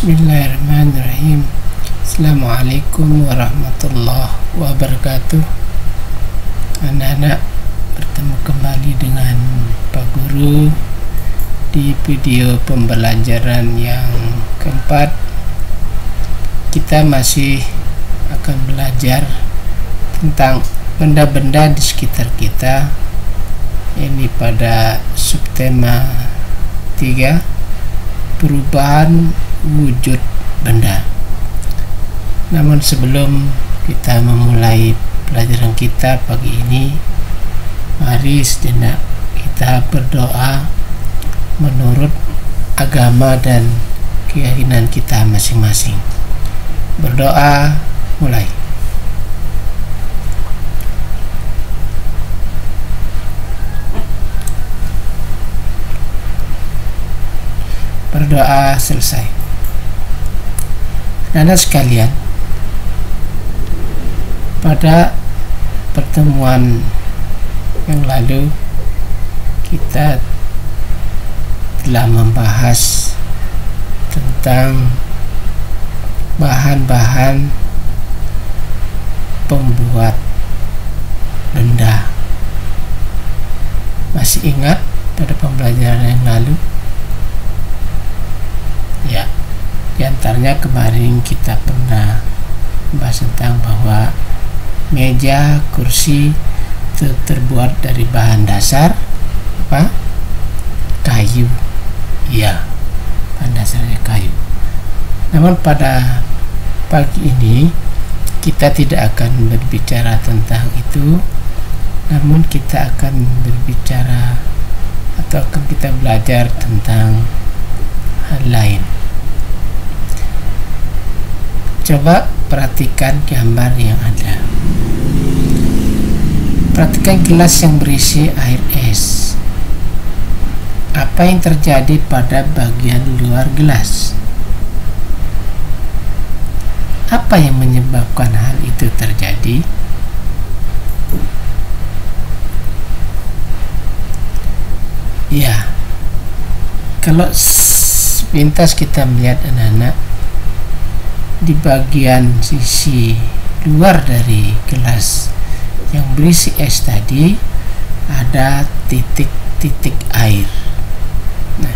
Bismillahirrahmanirrahim. Assalamualaikum warahmatullahi wabarakatuh. Anak-anak, bertemu kembali dengan Pak Guru di video pembelajaran yang keempat. Kita masih akan belajar tentang benda-benda di sekitar kita. Ini pada subtema 3, perubahan wujud benda. Namun sebelum kita memulai pelajaran kita pagi ini, mari sejenak kita berdoa menurut agama dan keyakinan kita masing-masing. Berdoa, mulai. Berdoa selesai. Anak sekalian, pada pertemuan yang lalu kita telah membahas tentang bahan-bahan pembuat benda. Masih ingat pada pembelajaran yang lalu? Ya, diantaranya kemarin kita pernah membahas tentang bahwa meja, kursi itu terbuat dari bahan dasar apa? Kayu. Ya, bahan dasarnya kayu. Namun pada pagi ini kita tidak akan berbicara tentang itu, namun kita akan berbicara atau akan kita belajar tentang hal lain. Coba perhatikan gambar yang ada. Perhatikan gelas yang berisi air es. Apa yang terjadi pada bagian luar gelas? Apa yang menyebabkan hal itu terjadi? Ya, kalau sepintas kita melihat anak-anak, di bagian sisi luar dari gelas yang berisi es tadi ada titik-titik air. Nah,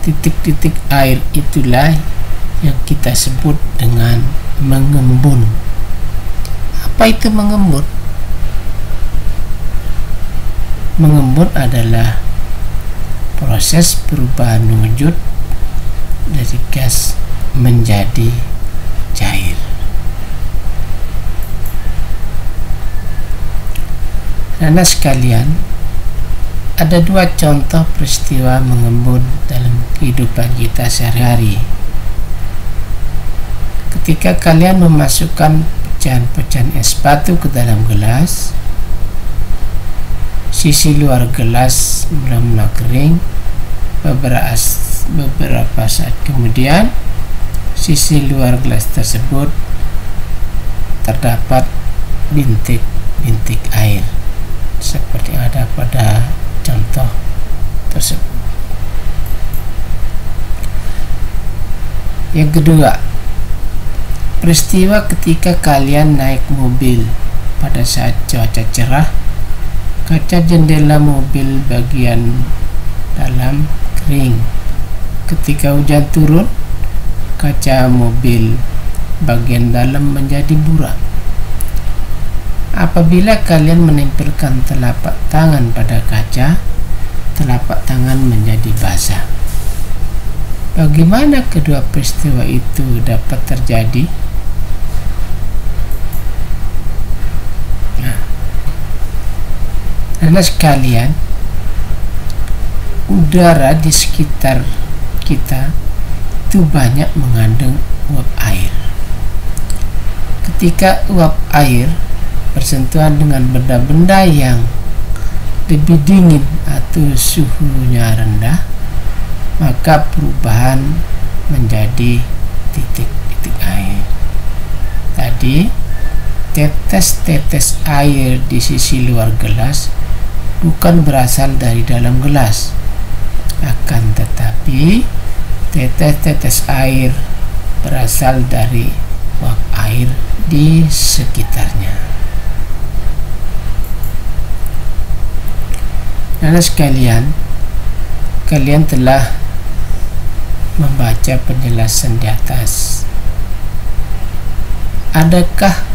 titik-titik air itulah yang kita sebut dengan mengembun. Apa itu mengembun? Mengembun adalah proses perubahan wujud dari gas menjadi cair. Anak sekalian, ada dua contoh peristiwa mengembun dalam kehidupan kita sehari-hari. Ketika kalian memasukkan pecahan-pecahan es batu ke dalam gelas, sisi luar gelas mula-mula kering. Beberapa saat kemudian, sisi luar gelas tersebut terdapat bintik-bintik air seperti yang ada pada contoh tersebut. Yang kedua, peristiwa ketika kalian naik mobil pada saat cuaca cerah, kaca jendela mobil bagian dalam kering. Ketika hujan turun, kaca mobil bagian dalam menjadi buram. Apabila kalian menempelkan telapak tangan pada kaca, telapak tangan menjadi basah. Bagaimana kedua peristiwa itu dapat terjadi? Nah, anak sekalian, udara di sekitar kita itu banyak mengandung uap air. Ketika uap air bersentuhan dengan benda-benda yang lebih dingin atau suhunya rendah, maka perubahan menjadi titik-titik air. Tadi tetes-tetes air di sisi luar gelas bukan berasal dari dalam gelas, akan tetapi tetes-tetes air berasal dari uap air di sekitarnya. Nah, sekalian, kalian telah membaca penjelasan di atas. Adakah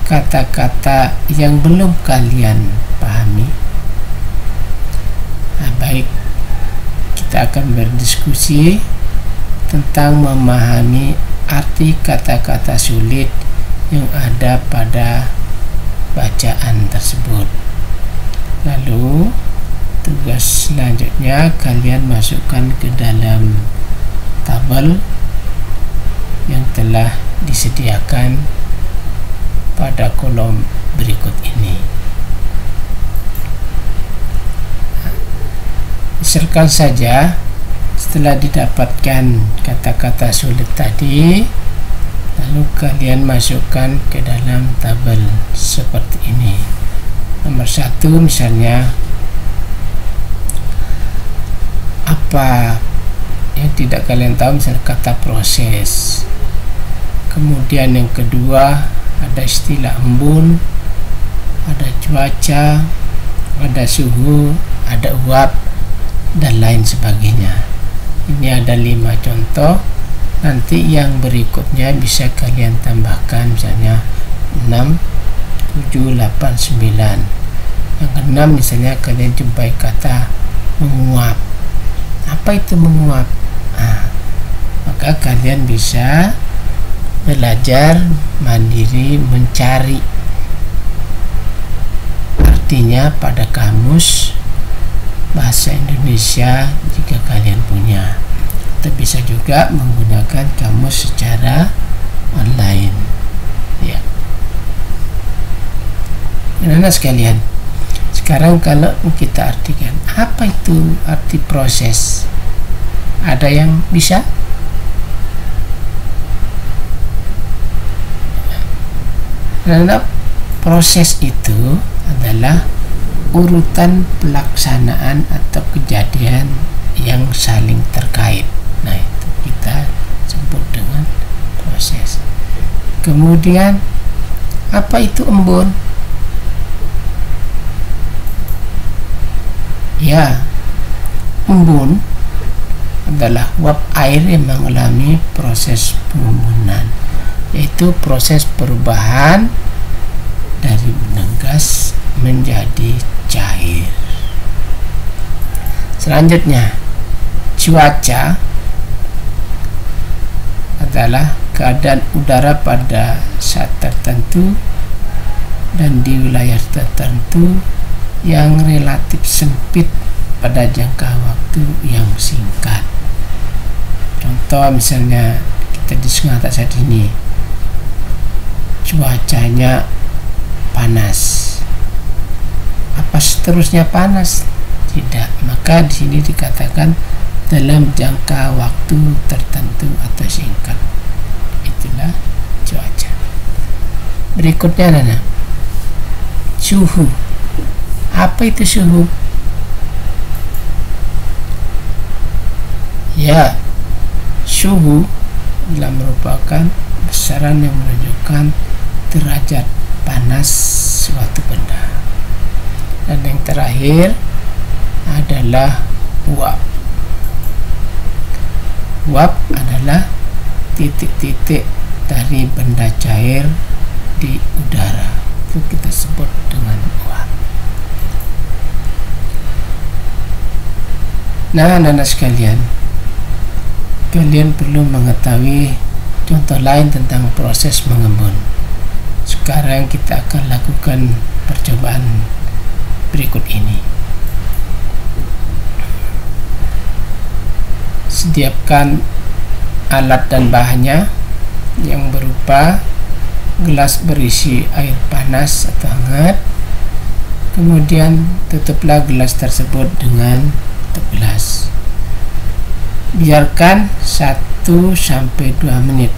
kata-kata yang belum kalian pahami? Nah, baik, kita akan berdiskusi tentang memahami arti kata-kata sulit yang ada pada bacaan tersebut. Lalu tugas selanjutnya kalian masukkan ke dalam tabel yang telah disediakan pada kolom berikut ini. Misalkan saja setelah didapatkan kata-kata sulit tadi, lalu kalian masukkan ke dalam tabel seperti ini. Nomor 1 misalnya, apa yang tidak kalian tahu, misalnya kata proses. Kemudian yang kedua ada istilah embun, ada cuaca, ada suhu, ada uap, dan lain sebagainya. Ini ada 5 contoh. Nanti yang berikutnya bisa kalian tambahkan, misalnya 6, 7, 8, 9. Yang ke-6 misalnya kalian jumpai kata menguap. Apa itu menguap? Maka kalian bisa belajar mandiri mencari artinya pada kamus bahasa Indonesia jika kalian punya, atau bisa juga menggunakan kamus secara online ya. Anak-anak sekalian, sekarang kalau kita artikan apa itu arti proses, ada yang bisa? Karena proses itu adalah urutan pelaksanaan atau kejadian yang saling terkait. Nah, itu kita sebut dengan proses. Kemudian, apa itu embun? Ya, embun adalah uap air yang mengalami proses pengembunan, yaitu proses perubahan dari gas menjadi cair. Selanjutnya, cuaca adalah keadaan udara pada saat tertentu dan di wilayah tertentu yang relatif sempit pada jangka waktu yang singkat. Contoh misalnya kita di Sumatera saat ini, cuacanya panas. Apa seterusnya panas? Tidak. Maka di sini dikatakan dalam jangka waktu tertentu atau singkat. Itulah cuaca. Berikutnya Nana, suhu. Apa itu suhu? Ya, suhu adalah merupakan besaran yang menunjukkan derajat panas suatu benda. Dan yang terakhir adalah uap. Uap adalah titik-titik dari benda cair di udara. Itu kita sebut dengan uap. Nah, anak-anak sekalian, kalian perlu mengetahui contoh lain tentang proses mengembun. Sekarang kita akan lakukan percobaan berikut ini. Sediakan alat dan bahannya yang berupa gelas berisi air panas atau hangat. Kemudian tutuplah gelas tersebut dengan tutup gelas. Biarkan 1-2 menit.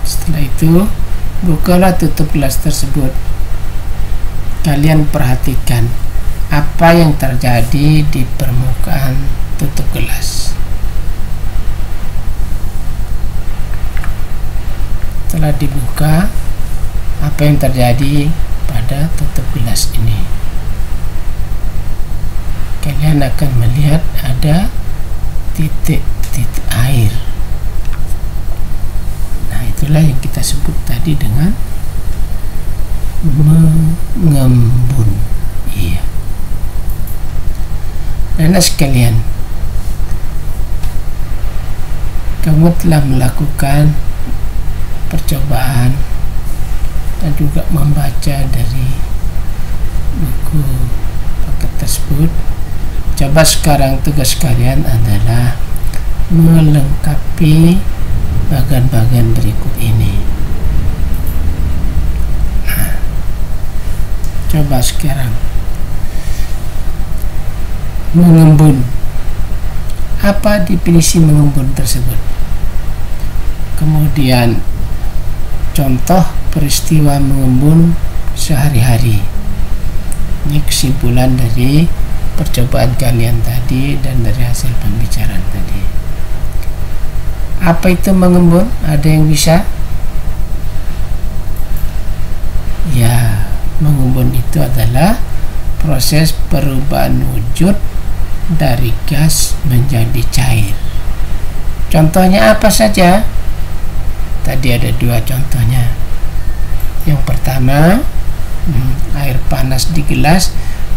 Setelah itu, bukalah tutup gelas tersebut. Kalian perhatikan apa yang terjadi di permukaan tutup gelas. setelah dibuka, apa yang terjadi pada tutup gelas ini? Kalian akan melihat ada titik-titik air. Nah, itulah yang kita sebut tadi dengan mengembun. Iya. Anak sekalian, kamu telah melakukan percobaan dan juga membaca dari buku paket tersebut. Coba sekarang tugas kalian adalah melengkapi bagian-bagian berikut ini. Nah, coba sekarang mengembun. Apa definisi mengembun tersebut? Kemudian contoh peristiwa mengembun sehari-hari. Ini kesimpulan dari percobaan kalian tadi dan dari hasil pembicaraan tadi. Apa itu mengembun? Ada yang bisa? Ya, mengembun itu adalah proses perubahan wujud dari gas menjadi cair. Contohnya apa saja? Tadi ada dua contohnya. Yang pertama, air panas di gelas,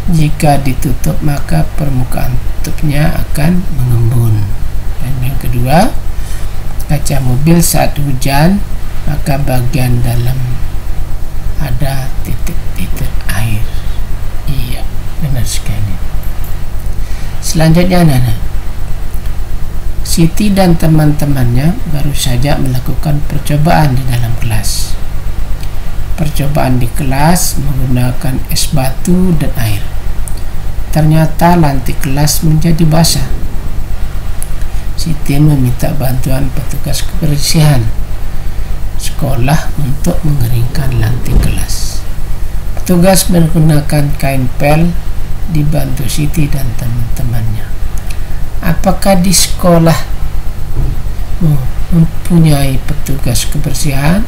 jika ditutup maka permukaan tutupnya akan mengembun. Dan yang kedua, kaca mobil saat hujan, maka bagian dalam ada titik-titik air. Iya, benar sekali. Selanjutnya, anak-anak, Siti dan teman-temannya baru saja melakukan percobaan di dalam kelas. Percobaan di kelas menggunakan es batu dan air. Ternyata lantai kelas menjadi basah. Siti meminta bantuan petugas kebersihan sekolah untuk mengeringkan lantai kelas. Petugas menggunakan kain pel dibantu Siti dan teman-temannya. Apakah di sekolah mempunyai petugas kebersihan?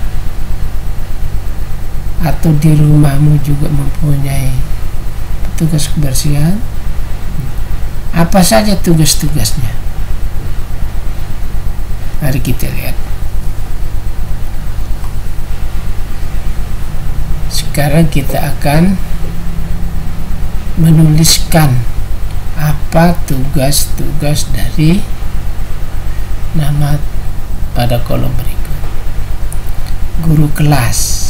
Atau di rumahmu juga mempunyai petugas kebersihan? Apa saja tugas-tugasnya? Mari kita lihat. Sekarang kita akan menuliskan apa tugas-tugas dari nama pada kolom berikut. Guru kelas.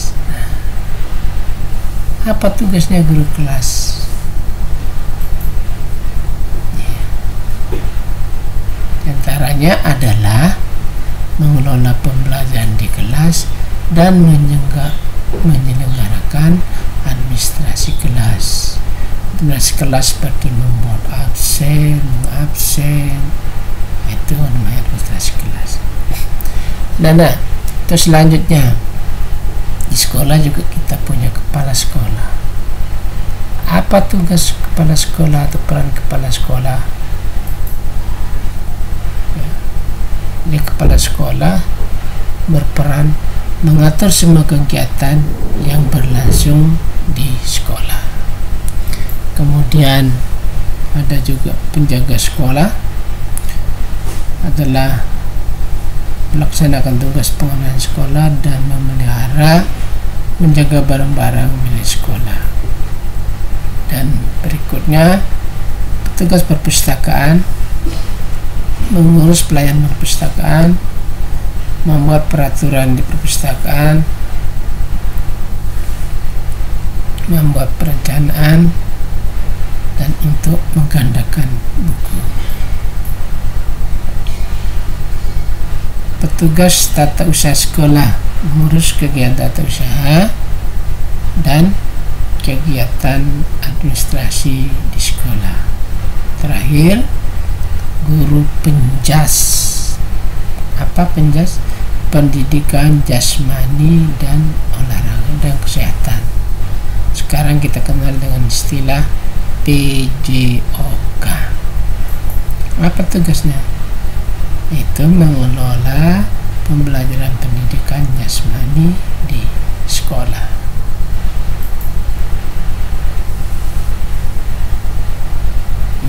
Apa tugasnya guru kelas? Antaranya adalah mengelola pembelajaran di kelas dan menyelenggarakan administrasi kelas. Administrasi kelas seperti membuat absen, mengabsen, itu namanya administrasi kelas. Nah, terus selanjutnya di sekolah juga kita punya kepala sekolah. Apa tugas kepala sekolah atau peran kepala sekolah? Ini kepala sekolah berperan mengatur semua kegiatan yang berlangsung di sekolah. Kemudian ada juga penjaga sekolah, adalah melaksanakan tugas pengamanan sekolah dan memelihara, menjaga barang-barang milik sekolah. Dan berikutnya petugas perpustakaan, mengurus pelayanan perpustakaan, membuat peraturan di perpustakaan, membuat perencanaan, dan untuk menggandakan buku. Petugas tata usaha sekolah, mengurus kegiatan tata usaha dan kegiatan administrasi di sekolah. Terakhir, guru penjas. Apa penjas? Pendidikan jasmani dan olahraga dan kesehatan. Sekarang kita kenal dengan istilah PJOK. Apa tugasnya? Itu mengelola pembelajaran pendidikan jasmani di sekolah.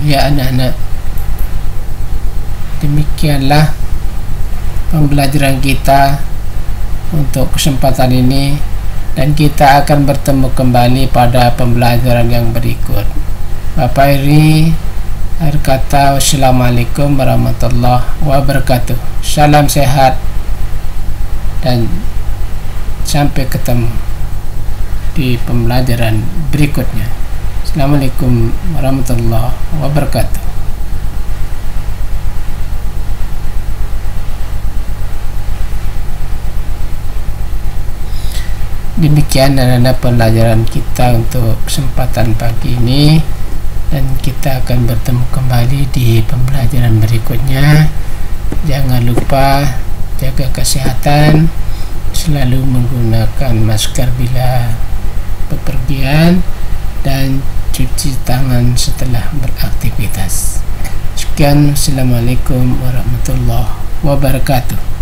Ya anak-anak, demikianlah pembelajaran kita untuk kesempatan ini, dan kita akan bertemu kembali pada pembelajaran yang berikut. Bapak Iri akhir kata, wassalamualaikum warahmatullahi wabarakatuh. Salam sehat dan sampai ketemu di pembelajaran berikutnya. Assalamualaikum warahmatullahi wabarakatuh. Demikian anak-anak pelajaran kita untuk kesempatan pagi ini, dan kita akan bertemu kembali di pembelajaran berikutnya. Jangan lupa jaga kesehatan, selalu menggunakan masker bila bepergian, dan cuci tangan setelah beraktivitas. Sekian, assalamualaikum warahmatullahi wabarakatuh.